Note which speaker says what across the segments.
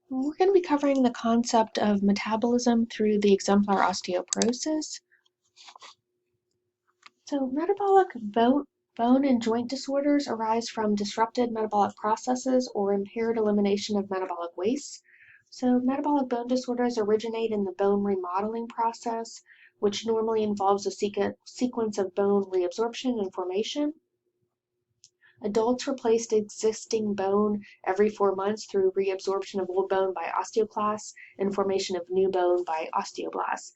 Speaker 1: We're going to be covering the concept of metabolism through the exemplar osteoporosis. So metabolic bone and joint disorders arise from disrupted metabolic processes or impaired elimination of metabolic waste. So metabolic bone disorders originate in the bone remodeling process, which normally involves a sequence of bone reabsorption and formation. Adults replaced existing bone every 4 months through reabsorption of old bone by osteoclasts and formation of new bone by osteoblasts.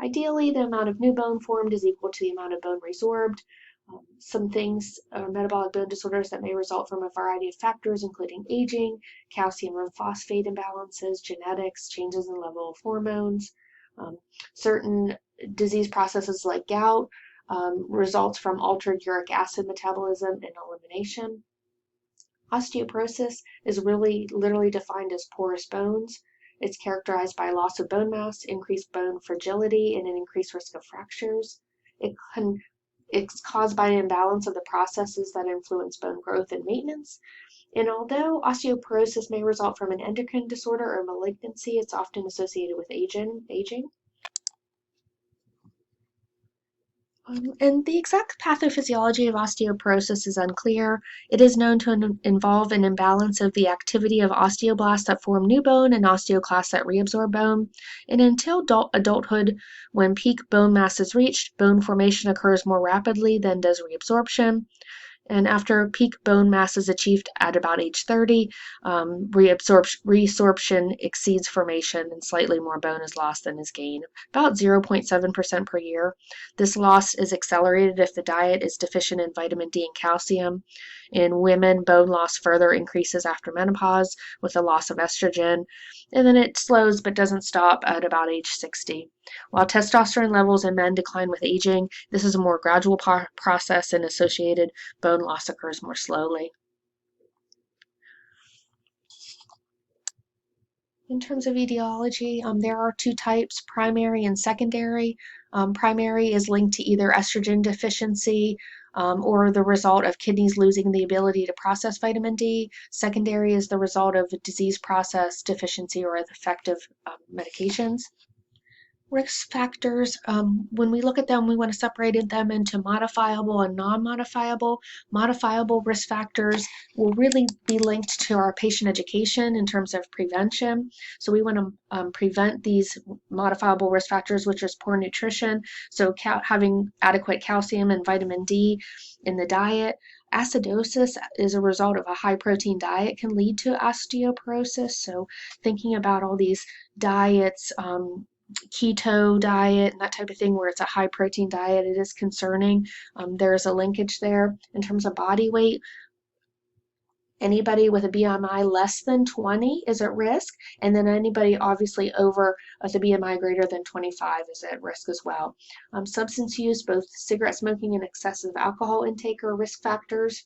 Speaker 1: Ideally, the amount of new bone formed is equal to the amount of bone resorbed. Some things are metabolic bone disorders that may result from a variety of factors, including aging, calcium and phosphate imbalances, genetics, changes in level of hormones. Um, Certain disease processes like gout results from altered uric acid metabolism and elimination. Osteoporosis is really literally defined as porous bones. It's characterized by loss of bone mass, increased bone fragility, and an increased risk of fractures. It's caused by an imbalance of the processes that influence bone growth and maintenance. And although osteoporosis may result from an endocrine disorder or malignancy, it's often associated with aging. And the exact pathophysiology of osteoporosis is unclear. It is known to involve an imbalance of the activity of osteoblasts that form new bone and osteoclasts that reabsorb bone. And until adulthood, when peak bone mass is reached, bone formation occurs more rapidly than does reabsorption. And after peak bone mass is achieved at about age 30, resorption exceeds formation and slightly more bone is lost than is gained, about 0.7% per year. This loss is accelerated if the diet is deficient in vitamin D and calcium. In women, bone loss further increases after menopause with the loss of estrogen, and then it slows but doesn't stop at about age 60. While testosterone levels in men decline with aging, this is a more gradual process and associated bone loss occurs more slowly. In terms of etiology, there are two types, primary and secondary. Primary is linked to either estrogen deficiency or the result of kidneys losing the ability to process vitamin D. Secondary is the result of a disease process deficiency or effective medications. Risk factors, when we look at them, we want to separate them into modifiable and non-modifiable. Modifiable risk factors will really be linked to our patient education in terms of prevention. So we want to prevent these modifiable risk factors, which is poor nutrition, so having adequate calcium and vitamin D in the diet. Acidosis is a result of a high protein diet can lead to osteoporosis. So thinking about all these diets, keto diet and that type of thing where it's a high protein diet, it is concerning. There's a linkage there. In terms of body weight, anybody with a BMI less than 20 is at risk, and then anybody obviously over with a BMI greater than 25 is at risk as well. Substance use, both cigarette smoking and excessive alcohol intake are risk factors.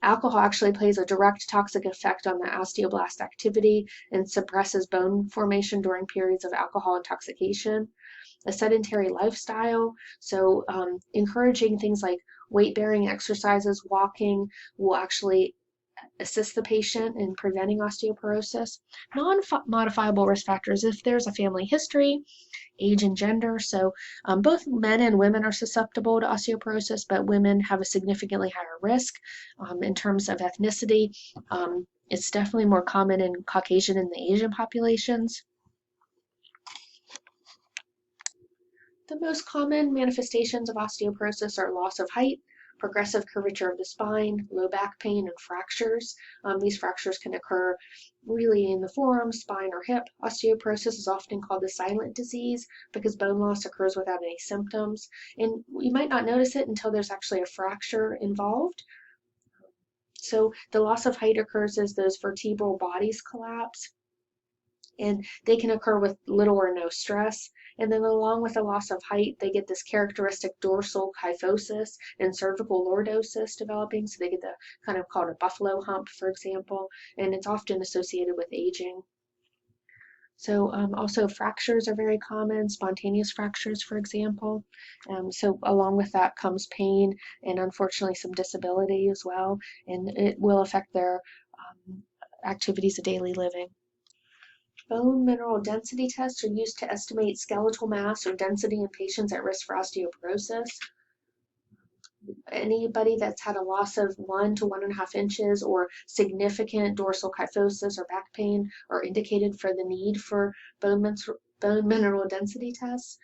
Speaker 1: Alcohol actually plays a direct toxic effect on the osteoblast activity and suppresses bone formation during periods of alcohol intoxication. A sedentary lifestyle, so encouraging things like weight-bearing exercises, walking, will actually assist the patient in preventing osteoporosis. Non-modifiable risk factors, if there's a family history, age and gender. So both men and women are susceptible to osteoporosis, but women have a significantly higher risk. In terms of ethnicity, it's definitely more common in Caucasian and the Asian populations. The most common manifestations of osteoporosis are loss of height, progressive curvature of the spine, low back pain, and fractures. These fractures can occur really in the forearm, spine, or hip. Osteoporosis is often called the silent disease because bone loss occurs without any symptoms. And you might not notice it until there's actually a fracture involved. So the loss of height occurs as those vertebral bodies collapse, and they can occur with little or no stress. And then along with the loss of height, they get this characteristic dorsal kyphosis and cervical lordosis developing. So they get the kind of called a buffalo hump, for example, and it's often associated with aging. So also fractures are very common, spontaneous fractures, for example. So along with that comes pain and unfortunately some disability as well, and it will affect their activities of daily living. Bone mineral density tests are used to estimate skeletal mass or density in patients at risk for osteoporosis. Anybody that's had a loss of 1 to 1.5 inches or significant dorsal kyphosis or back pain are indicated for the need for bone mineral density tests.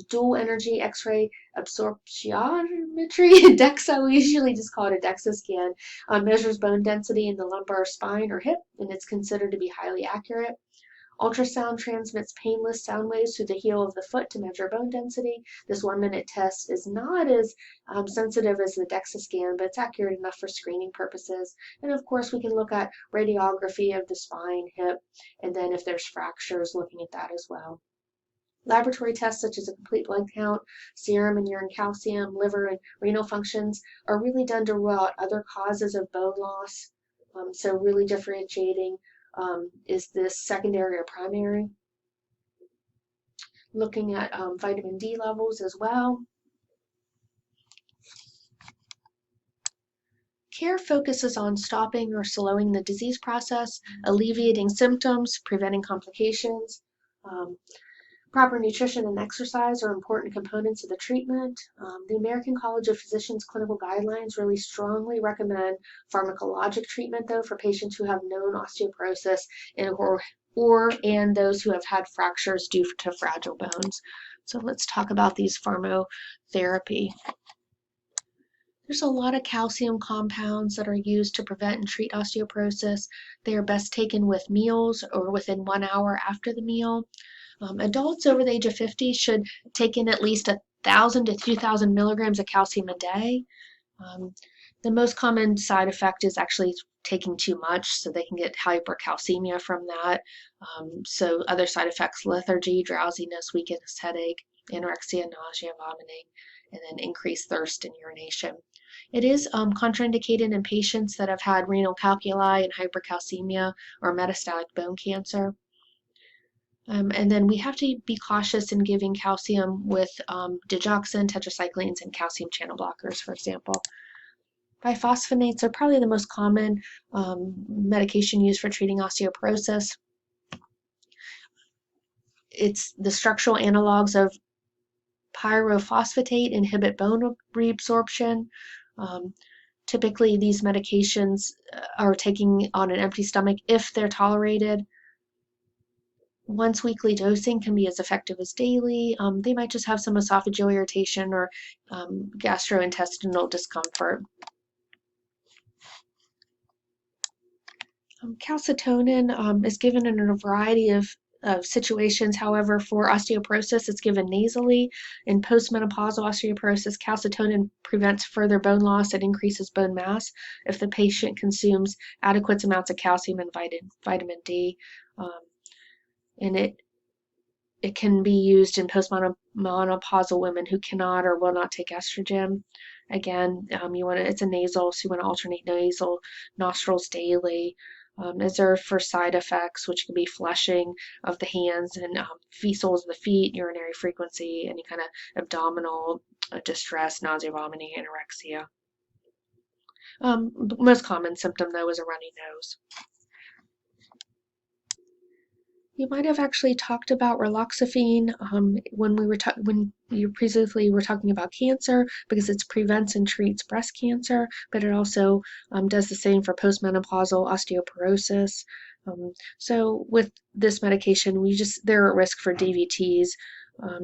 Speaker 1: Dual energy X-ray absorptiometry, DEXA, we usually just call it a DEXA scan, measures bone density in the lumbar spine or hip, and it's considered to be highly accurate. Ultrasound transmits painless sound waves through the heel of the foot to measure bone density. This 1-minute test is not as sensitive as the DEXA scan, but it's accurate enough for screening purposes. And of course, we can look at radiography of the spine, hip, and then if there's fractures, looking at that as well. Laboratory tests such as a complete blood count, serum and urine calcium, liver and renal functions are really done to rule out other causes of bone loss. So really differentiating is this secondary or primary? Looking at vitamin D levels as well. Care focuses on stopping or slowing the disease process, alleviating symptoms, preventing complications. Proper nutrition and exercise are important components of the treatment. The American College of Physicians clinical guidelines really strongly recommend pharmacologic treatment, though, for patients who have known osteoporosis and those who have had fractures due to fragile bones. So let's talk about these pharmacotherapy. There's a lot of calcium compounds that are used to prevent and treat osteoporosis. They are best taken with meals or within 1 hour after the meal. Adults over the age of 50 should take in at least 1,000 to 2,000 milligrams of calcium a day. The most common side effect is actually taking too much, so they can get hypercalcemia from that. So other side effects, lethargy, drowsiness, weakness, headache, anorexia, nausea, vomiting, and then increased thirst and urination. It is contraindicated in patients that have had renal calculi and hypercalcemia or metastatic bone cancer. And then we have to be cautious in giving calcium with digoxin, tetracyclines, and calcium channel blockers, for example. Biphosphonates are probably the most common medication used for treating osteoporosis. It's the structural analogs of pyrophosphate inhibit bone reabsorption. Typically, these medications are taken on an empty stomach if they're tolerated. Once weekly dosing can be as effective as daily. They might just have some esophageal irritation or gastrointestinal discomfort. Calcitonin is given in a variety of situations. However, for osteoporosis, it's given nasally. In postmenopausal osteoporosis, calcitonin prevents further bone loss and increases bone mass if the patient consumes adequate amounts of calcium and vitamin D. And it can be used in postmenopausal women who cannot or will not take estrogen. Again, it's a nasal, so you want to alternate nasal nostrils daily. Reserved for side effects, which can be flushing of the hands and feet, soles of the feet, urinary frequency, any kind of abdominal distress, nausea, vomiting, anorexia. Most common symptom, though, is a runny nose. You might have actually talked about raloxifene when you previously were talking about cancer, because it prevents and treats breast cancer, but it also does the same for postmenopausal osteoporosis. So with this medication, they're at risk for DVTs.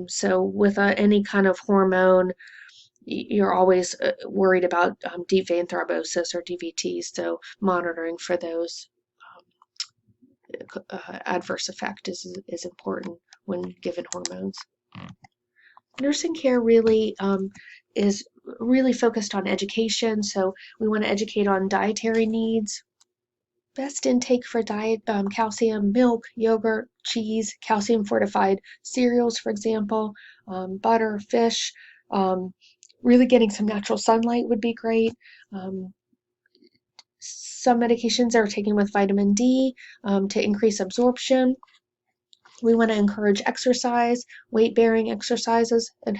Speaker 1: So with any kind of hormone, you're always worried about deep vein thrombosis or DVTs, so monitoring for those adverse effect is important when given hormones. Nursing care really is really focused on education, so we want to educate on dietary needs. Best intake for diet, calcium, milk, yogurt, cheese, calcium fortified cereals, for example, butter, fish. Really getting some natural sunlight would be great. Some medications are taken with vitamin D to increase absorption. We want to encourage exercise, weight-bearing exercises, and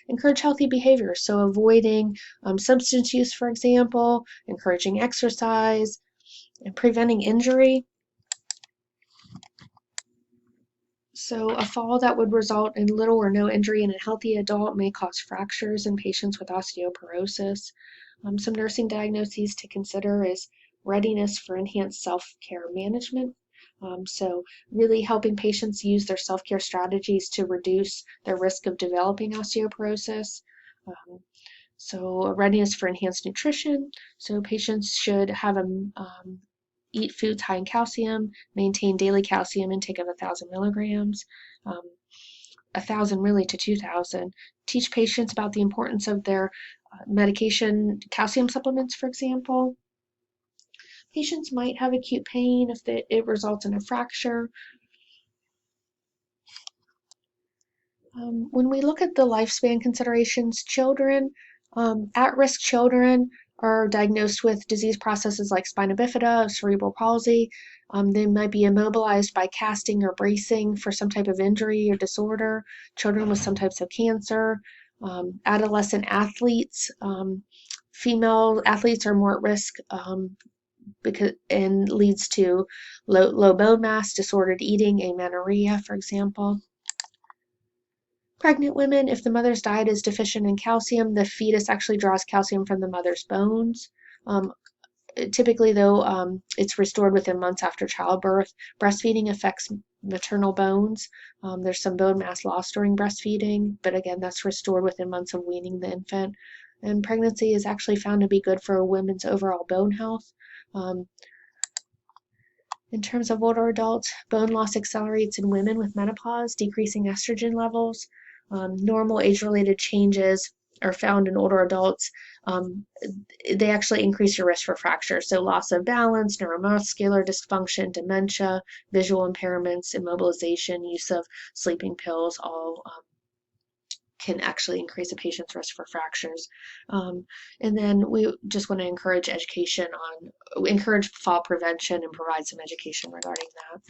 Speaker 1: encourage healthy behaviors. So avoiding substance use, for example, encouraging exercise, And preventing injury. So a fall that would result in little or no injury in a healthy adult may cause fractures in patients with osteoporosis. Some nursing diagnoses to consider is readiness for enhanced self-care management. So really helping patients use their self-care strategies to reduce their risk of developing osteoporosis. So a readiness for enhanced nutrition. So patients should have eat foods high in calcium, maintain daily calcium intake of 1,000 milligrams, 1,000 really to 2,000. Teach patients about the importance of their medication, calcium supplements, for example. Patients might have acute pain if it results in a fracture. When we look at the lifespan considerations, at-risk children are diagnosed with disease processes like spina bifida, cerebral palsy. They might be immobilized by casting or bracing for some type of injury or disorder. Children with some types of cancer. Adolescent athletes, female athletes are more at risk and leads to low bone mass, disordered eating, amenorrhea, for example. Pregnant women, if the mother's diet is deficient in calcium, the fetus actually draws calcium from the mother's bones. Um, Typically, though, it's restored within months after childbirth. Breastfeeding affects maternal bones. There's some bone mass loss during breastfeeding, but again, that's restored within months of weaning the infant. And pregnancy is actually found to be good for a woman's overall bone health. Um, in terms of older adults, bone loss accelerates in women with menopause, decreasing estrogen levels. Normal age-related changes are found in older adults. They actually increase your risk for fractures. So loss of balance, neuromuscular dysfunction, dementia, visual impairments, immobilization, use of sleeping pills, all can actually increase a patient's risk for fractures. And then we just want to encourage fall prevention and provide some education regarding that.